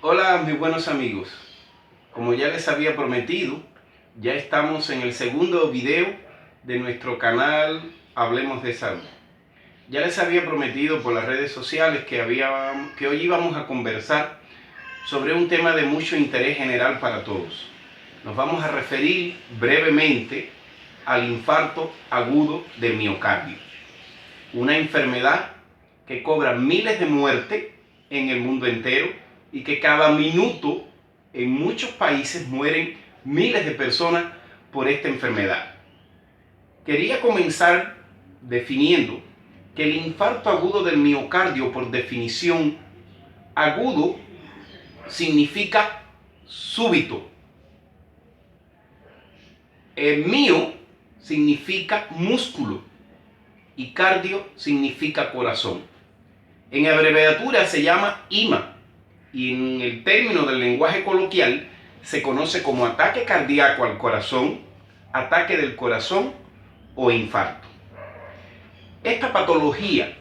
Hola mis buenos amigos, como ya les había prometido, ya estamos en el segundo video de nuestro canal Hablemos de Salud. Ya les había prometido por las redes sociales que hoy íbamos a conversar sobre un tema de mucho interés general para todos. Nos vamos a referir brevemente al infarto agudo del miocardio, una enfermedad que cobra miles de muertes en el mundo entero y que cada minuto en muchos países mueren miles de personas por esta enfermedad. Quería comenzar definiendo que el infarto agudo del miocardio, por definición, agudo significa súbito. El mío significa músculo y cardio significa corazón. En abreviatura se llama IMA y en el término del lenguaje coloquial se conoce como ataque cardíaco al corazón, ataque del corazón o infarto. Esta patología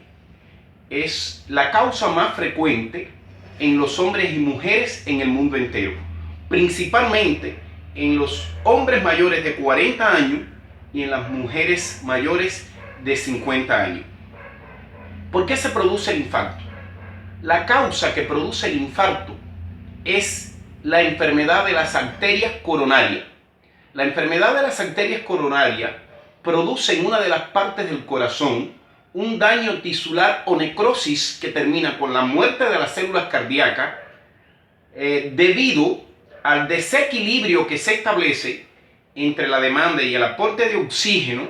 es la causa más frecuente en los hombres y mujeres en el mundo entero, principalmente en los hombres mayores de 40 años y en las mujeres mayores de 50 años. ¿Por qué se produce el infarto? La causa que produce el infarto es la enfermedad de las arterias coronarias. La enfermedad de las arterias coronarias produce en una de las partes del corazón un daño tisular o necrosis que termina con la muerte de las células cardíacas debido al desequilibrio que se establece entre la demanda y el aporte de oxígeno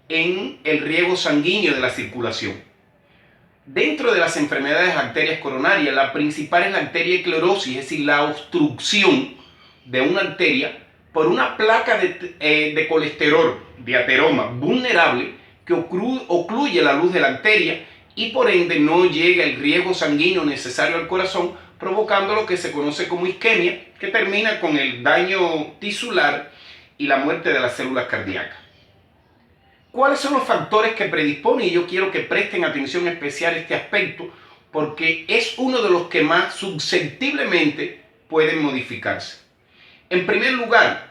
en el riego sanguíneo de la circulación. Dentro de las enfermedades de arterias coronarias, la principal es la arteria esclerosis, es decir, la obstrucción de una arteria por una placa de colesterol, de ateroma vulnerable, que ocluye la luz de la arteria y por ende no llega el riego sanguíneo necesario al corazón, provocando lo que se conoce como isquemia, que termina con el daño tisular y la muerte de las células cardíacas. ¿Cuáles son los factores que predisponen? Y yo quiero que presten atención especial a este aspecto porque es uno de los que más susceptiblemente pueden modificarse. En primer lugar,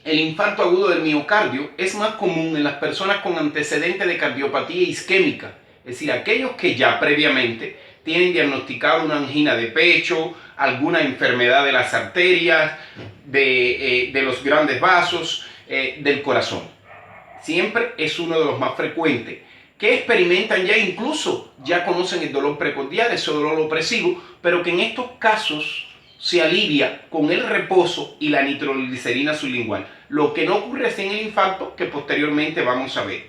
el infarto agudo del miocardio es más común en las personas con antecedentes de cardiopatía isquémica, es decir, aquellos que ya previamente tienen diagnosticado una angina de pecho, alguna enfermedad de las arterias, de los grandes vasos, del corazón. Siempre es uno de los más frecuentes, que experimentan ya conocen el dolor precordial, ese dolor opresivo, pero que en estos casos se alivia con el reposo y la nitroglicerina sublingual, lo que no ocurre sin el infarto, que posteriormente vamos a ver.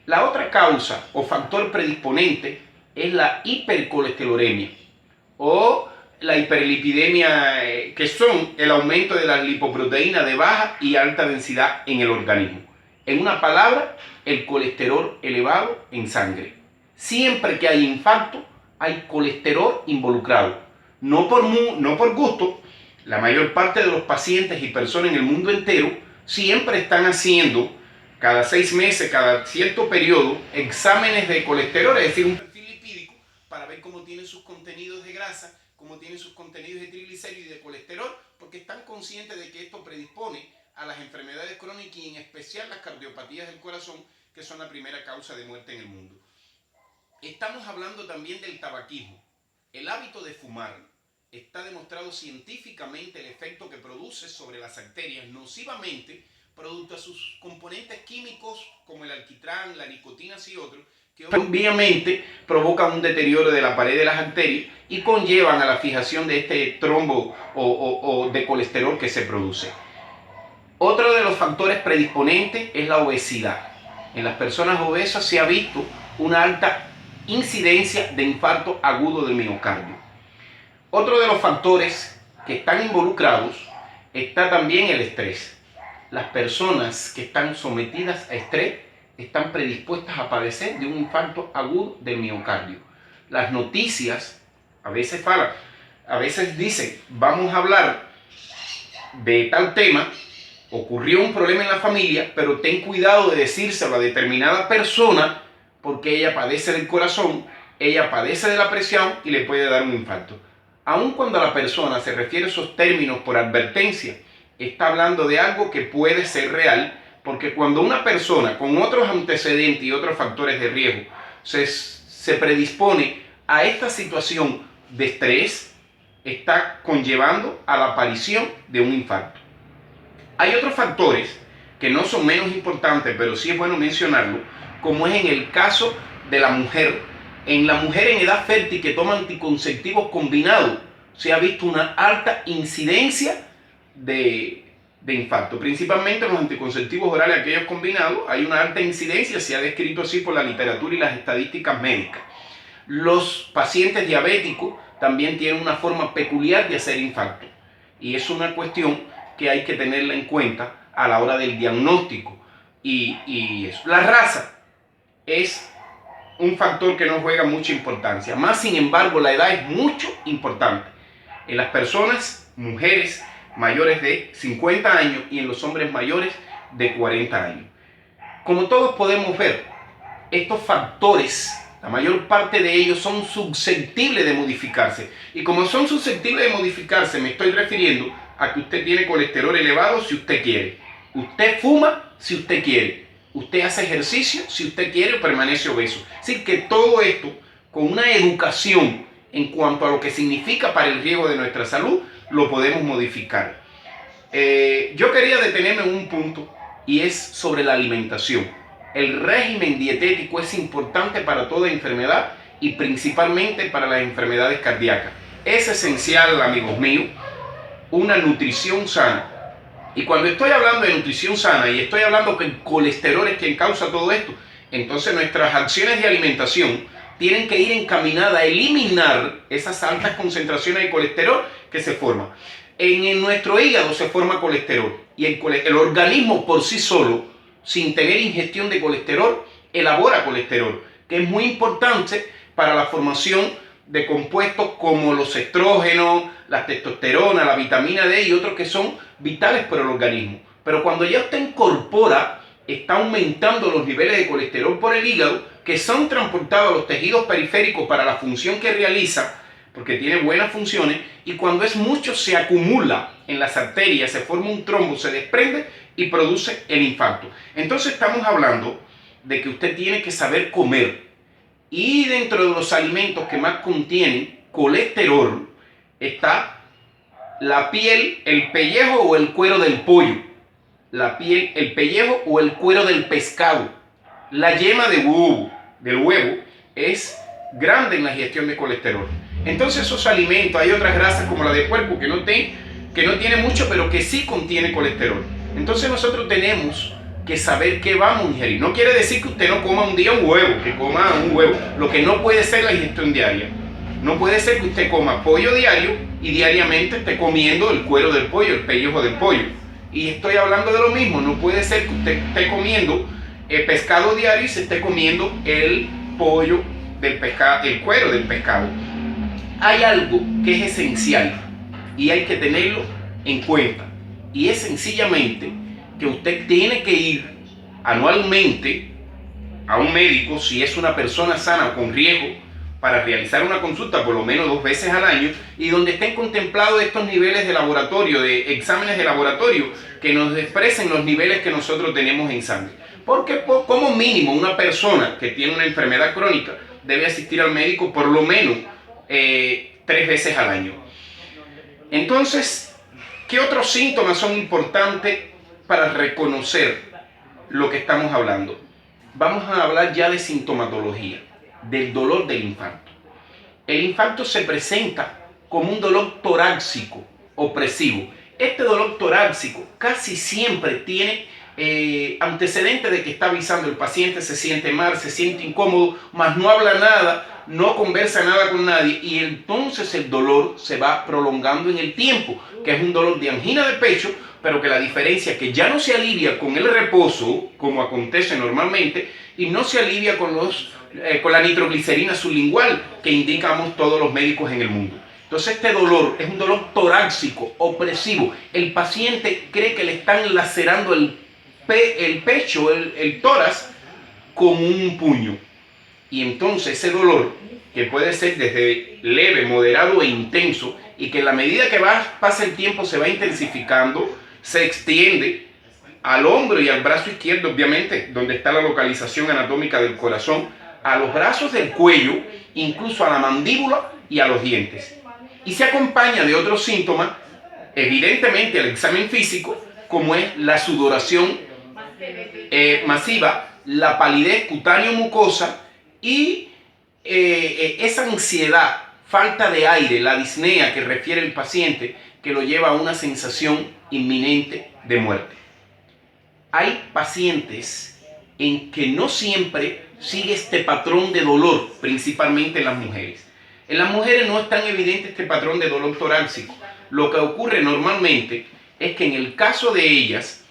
La otra causa o factor predisponente es la hipercolesterolemia o la hiperlipidemia, que son el aumento de las lipoproteínas de baja y alta densidad en el organismo. En una palabra, el colesterol elevado en sangre. Siempre que hay infarto, hay colesterol involucrado. No por gusto, la mayor parte de los pacientes y personas en el mundo entero siempre están haciendo, cada 6 meses, cada cierto periodo, exámenes de colesterol, es decir, un perfil lipídico, para ver cómo tienen sus contenidos de grasa, cómo tienen sus contenidos de triglicéridos y de colesterol, porque están conscientes de que esto predispone a las enfermedades crónicas y en especial las cardiopatías del corazón, que son la primera causa de muerte en el mundo. Estamos hablando también del tabaquismo. El hábito de fumar está demostrado científicamente el efecto que produce sobre las arterias nocivamente, producto a sus componentes químicos como el alquitrán, la nicotina y otros, que obviamente provocan un deterioro de la pared de las arterias y conllevan a la fijación de este trombo o de colesterol que se produce. Otro de los factores predisponentes es la obesidad. En las personas obesas se ha visto una alta incidencia de infarto agudo del miocardio. Otro de los factores que están involucrados está también el estrés. Las personas que están sometidas a estrés están predispuestas a padecer de un infarto agudo del miocardio. Las noticias a veces dicen, vamos a hablar de tal tema, ocurrió un problema en la familia, pero ten cuidado de decírselo a determinada persona porque ella padece del corazón, ella padece de la presión y le puede dar un infarto. aun cuando la persona se refiere a esos términos por advertencia, está hablando de algo que puede ser real, porque cuando una persona con otros antecedentes y otros factores de riesgo se predispone a esta situación de estrés, está conllevando a la aparición de un infarto. Hay otros factores que no son menos importantes, pero sí es bueno mencionarlo, como es en el caso de la mujer. En la mujer en edad fértil que toma anticonceptivos combinados, se ha visto una alta incidencia de infarto. Principalmente los anticonceptivos orales, aquellos combinados, hay una alta incidencia, se ha descrito así por la literatura y las estadísticas médicas. Los pacientes diabéticos también tienen una forma peculiar de hacer infarto. Y es una cuestión que hay que tenerla en cuenta a la hora del diagnóstico. Y eso. La raza es un factor que no juega mucha importancia. Más sin embargo, la edad es mucho importante. En las personas, mujeres mayores de 50 años y en los hombres mayores de 40 años. Como todos podemos ver, estos factores, la mayor parte de ellos son susceptibles de modificarse. Y como son susceptibles de modificarse, me estoy refiriendo a que usted tiene colesterol elevado si usted quiere. Usted fuma si usted quiere. Usted hace ejercicio si usted quiere o permanece obeso. Es decir, que todo esto, con una educación en cuanto a lo que significa para el riesgo de nuestra salud, lo podemos modificar. Yo quería detenerme en un punto y es sobre la alimentación. El régimen dietético es importante para toda enfermedad y principalmente para las enfermedades cardíacas. Es esencial, amigos míos, una nutrición sana. Y cuando estoy hablando de nutrición sana y estoy hablando que el colesterol es quien causa todo esto, entonces nuestras acciones de alimentación tienen que ir encaminadas a eliminar esas altas concentraciones de colesterol que se forman. En nuestro hígado se forma colesterol y el organismo por sí solo, sin tener ingestión de colesterol, elabora colesterol, que es muy importante para la formación de compuestos como los estrógenos, la testosterona, la vitamina D y otros que son vitales para el organismo. Pero cuando ya usted incorpora, está aumentando los niveles de colesterol por el hígado, que son transportados a los tejidos periféricos para la función que realiza, porque tiene buenas funciones, y cuando es mucho se acumula en las arterias, se forma un trombo, se desprende y produce el infarto. Entonces estamos hablando de que usted tiene que saber comer, y dentro de los alimentos que más contienen colesterol está la piel, el pellejo o el cuero del pollo, la piel, el pellejo o el cuero del pescado, la yema de huevo, del huevo es grande en la gestión de colesterol. Entonces esos alimentos, hay otras grasas como la de puerco que no tiene mucho, pero que sí contiene colesterol. Entonces nosotros tenemos que saber qué vamos a ingerir. No quiere decir que usted no coma un día un huevo, que coma un huevo. Lo que no puede ser la ingestión diaria. No puede ser que usted coma pollo diario y diariamente esté comiendo el cuero del pollo, el pellejo del pollo. Y estoy hablando de lo mismo. No puede ser que usted esté comiendo pescado diario y se esté comiendo el pollo del pescado, el cuero del pescado. Hay algo que es esencial y hay que tenerlo en cuenta. Y es sencillamente que usted tiene que ir anualmente a un médico si es una persona sana o con riesgo para realizar una consulta por lo menos 2 veces al año y donde estén contemplados estos niveles de laboratorio, de exámenes de laboratorio que nos expresen los niveles que nosotros tenemos en sangre. Porque como mínimo una persona que tiene una enfermedad crónica debe asistir al médico por lo menos 3 veces al año. Entonces, ¿qué otros síntomas son importantes para reconocer lo que estamos hablando? Vamos a hablar ya de sintomatología, del dolor del infarto. El infarto se presenta como un dolor torácico opresivo. Este dolor torácico casi siempre tiene antecedentes de que está avisando el paciente, se siente mal, se siente incómodo, mas no habla nada, no conversa nada con nadie y entonces el dolor se va prolongando en el tiempo, que es un dolor de angina de pecho, pero que la diferencia es que ya no se alivia con el reposo, como acontece normalmente, y no se alivia con la nitroglicerina sublingual que indicamos todos los médicos en el mundo. Entonces este dolor es un dolor torácico, opresivo. El paciente cree que le están lacerando el pecho, el tórax, con un puño. Y entonces ese dolor, que puede ser desde leve, moderado e intenso, y que en la medida que pasa el tiempo se va intensificando, se extiende al hombro y al brazo izquierdo, obviamente, donde está la localización anatómica del corazón, a los brazos del cuello, incluso a la mandíbula y a los dientes. Y se acompaña de otros síntomas, evidentemente el examen físico, como es la sudoración masiva, la palidez cutáneo-mucosa y esa ansiedad, falta de aire, la disnea que refiere el paciente, que lo lleva a una sensación inminente de muerte. Hay pacientes en que no siempre sigue este patrón de dolor, principalmente en las mujeres. En las mujeres no es tan evidente este patrón de dolor torácico. Lo que ocurre normalmente es que en el caso de ellas,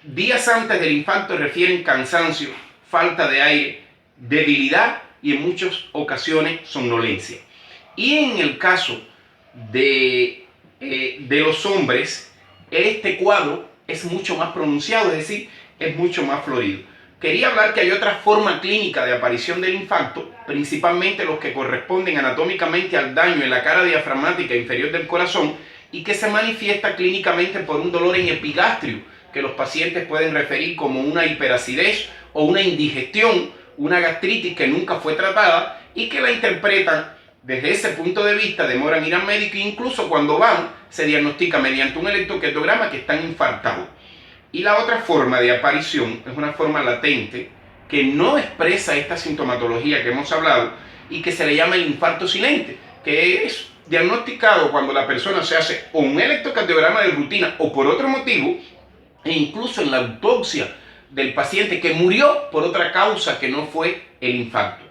días antes del infarto refieren cansancio, falta de aire, debilidad y en muchas ocasiones somnolencia. Y en el caso de los hombres, este cuadro es mucho más pronunciado, es decir, es mucho más florido. Quería hablar que hay otra forma clínica de aparición del infarto, principalmente los que corresponden anatómicamente al daño en la cara diafragmática inferior del corazón y que se manifiesta clínicamente por un dolor en epigastrio, que los pacientes pueden referir como una hiperacidez o una indigestión, una gastritis que nunca fue tratada y que la interpretan desde ese punto de vista, demoran ir al médico e incluso cuando van se diagnostica mediante un electrocardiograma que están infartados. Y la otra forma de aparición es una forma latente que no expresa esta sintomatología que hemos hablado y que se le llama el infarto silente, que es diagnosticado cuando la persona se hace o un electrocardiograma de rutina o por otro motivo, e incluso en la autopsia del paciente que murió por otra causa que no fue el infarto.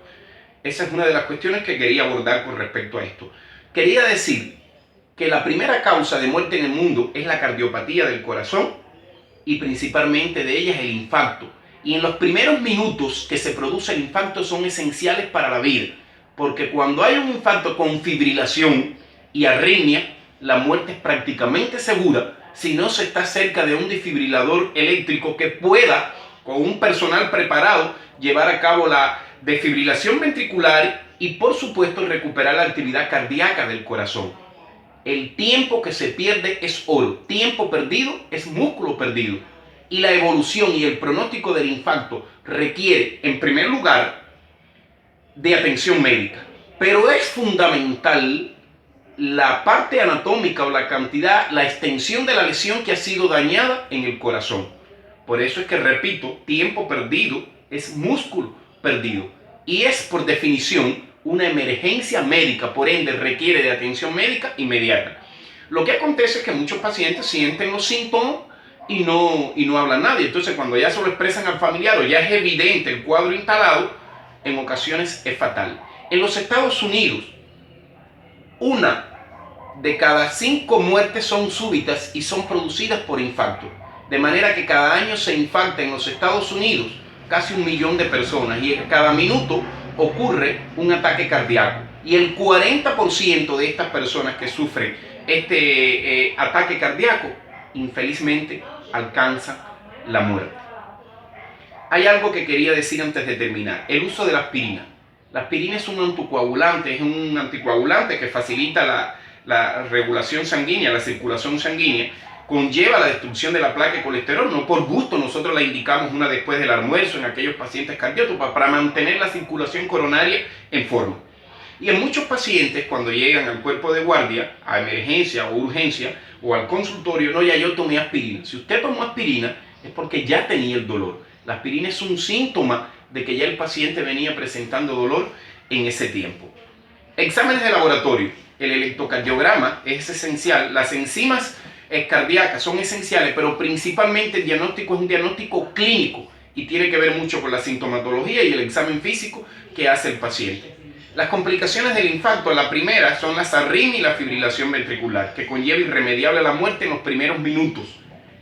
Esa es una de las cuestiones que quería abordar con respecto a esto. Quería decir que la primera causa de muerte en el mundo es la cardiopatía del corazón y principalmente de ellas el infarto. Y en los primeros minutos que se produce el infarto son esenciales para la vida, porque cuando hay un infarto con fibrilación y arritmia, la muerte es prácticamente segura si no se está cerca de un desfibrilador eléctrico que pueda, con un personal preparado, llevar a cabo la desfibrilación ventricular y por supuesto recuperar la actividad cardíaca del corazón. El tiempo que se pierde es oro, tiempo perdido es músculo perdido. Y la evolución y el pronóstico del infarto requiere, en primer lugar, de atención médica. Pero es fundamental la parte anatómica o la cantidad, la extensión de la lesión que ha sido dañada en el corazón. Por eso es que, repito, tiempo perdido es músculo perdido. Y es, por definición, una emergencia médica, por ende requiere de atención médica inmediata. Lo que acontece es que muchos pacientes sienten los síntomas y no hablan nada. Entonces, cuando ya se lo expresan al familiar o ya es evidente el cuadro instalado, en ocasiones es fatal. En los Estados Unidos, 1 de cada 5 muertes son súbitas y son producidas por infarto. De manera que cada año se infarta en los Estados Unidos casi 1 millón de personas y cada minuto ocurre un ataque cardíaco. Y el 40% de estas personas que sufren este ataque cardíaco, infelizmente, alcanzan la muerte. Hay algo que quería decir antes de terminar. El uso de la aspirina. La aspirina es un anticoagulante que facilita la regulación sanguínea, la circulación sanguínea, conlleva la destrucción de la placa de colesterol. No por gusto nosotros la indicamos una después del almuerzo en aquellos pacientes cardíacos para mantener la circulación coronaria en forma. Y en muchos pacientes, cuando llegan al cuerpo de guardia, a emergencia o urgencia o al consultorio, no, ya yo tomé aspirina. Si usted tomó aspirina es porque ya tenía el dolor. La aspirina es un síntoma de que ya el paciente venía presentando dolor en ese tiempo. Exámenes de laboratorio. El electrocardiograma es esencial. Las enzimas cardíacas son esenciales, pero principalmente el diagnóstico es un diagnóstico clínico y tiene que ver mucho con la sintomatología y el examen físico que hace el paciente. Las complicaciones del infarto, la primera son las arritmias y la fibrilación ventricular, que conlleva irremediable la muerte en los primeros minutos.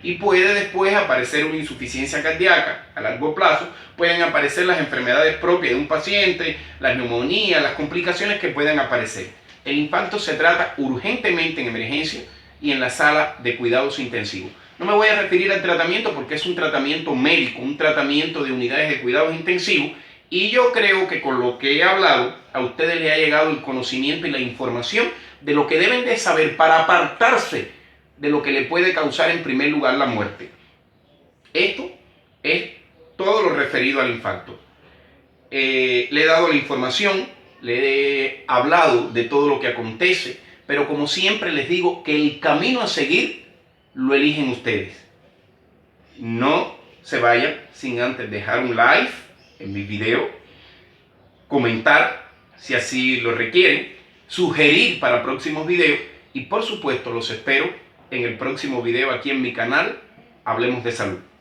Y puede después aparecer una insuficiencia cardíaca a largo plazo, pueden aparecer las enfermedades propias de un paciente, las neumonías, las complicaciones que puedan aparecer. El infarto se trata urgentemente en emergencia y en la sala de cuidados intensivos. No me voy a referir al tratamiento porque es un tratamiento médico, un tratamiento de unidades de cuidados intensivos Y yo creo que con lo que he hablado, a ustedes les ha llegado el conocimiento y la información de lo que deben de saber para apartarse de lo que le puede causar en primer lugar la muerte. Esto es todo lo referido al infarto. Le he dado la información, le he hablado de todo lo que acontece, pero como siempre les digo que el camino a seguir lo eligen ustedes. No se vayan sin antes dejar un like en mi video, comentar si así lo requieren, sugerir para próximos videos y por supuesto los espero en el próximo video aquí en mi canal Hablemos de Salud.